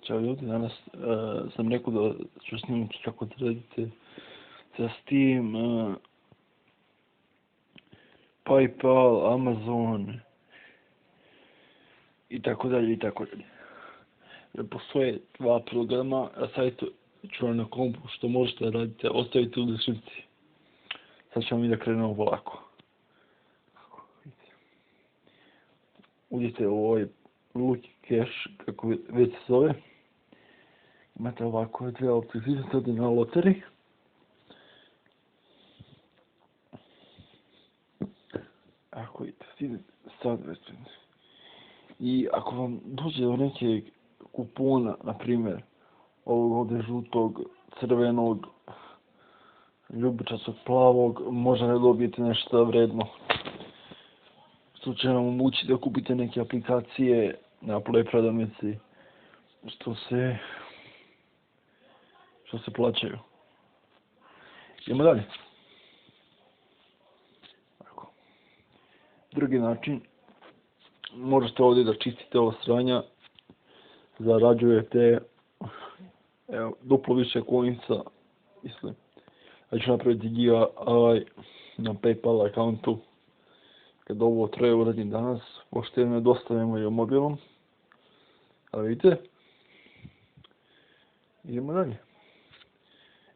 Ćao ljudi, danas sam rekao da ću snimiti kako da radite sa Steam, PayPal, Amazon i tako dalje i tako dalje. Postoje dva programa na sajtu na kompu što možete raditi, ostavite u deskripciji. Sad ćemo mi da krenemo polako. Uđete u ovaj Lucky Cash, kako već se zove. Imate ovako dvije opcije, sad na loteri. Ako idete sad već. I ako vam dođe do nekeg kupona, na primjer, ovog ovdje žutog, crvenog, ljubičastog, plavog, možda ne dobijete nešto vredno. Što će vam omogućiti da kupite neke aplikacije na Play prodavnici što se plaćaju. Idemo dalje. Drugi način, možete ovdje da čistite ovo sranja, zarađujete duplo više coinsa, mislim. Ja ću napraviti giveaway na PayPal accountu. Kad ovo treba uradim danas, pošto me dostavimo i mobilom. A vidite? Idemo dalje.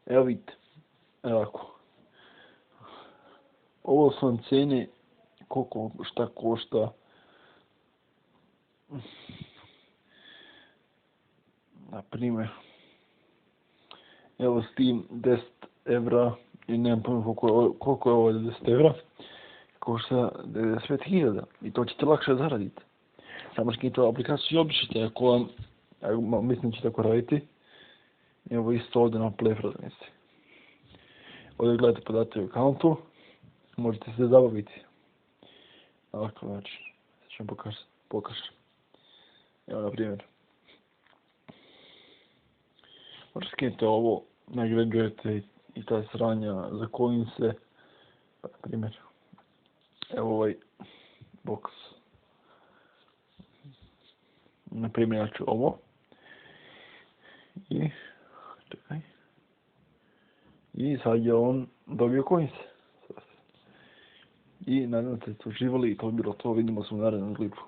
Evo vidite. Evo ovako. Ovo su vam cijene koliko šta košta. Na primjer. Evo Steam 10 evra i nemam pojma koliko je ovo 10 evra. Košta 95.000 i to ćete lakše zaraditi. Samo skinite aplikaciju i obrišite ako vam, mislim da ćete tako raditi. Evo isto ovdje na Play prodavnici. Ovdje gledate podatke u accountu, možete se zabaviti. Na ovakav način. Sad ću vam pokažem. Evo na primjer. Možete skinite ovo, nagrađujete i ta sranja za coinse. Na primjer. Evo ovaj box. Na primjer, ja ću ovo. I sad je on dobio coins. I nadam se da ste uživali i to je bilo to. Vidimo se u narednom klipu.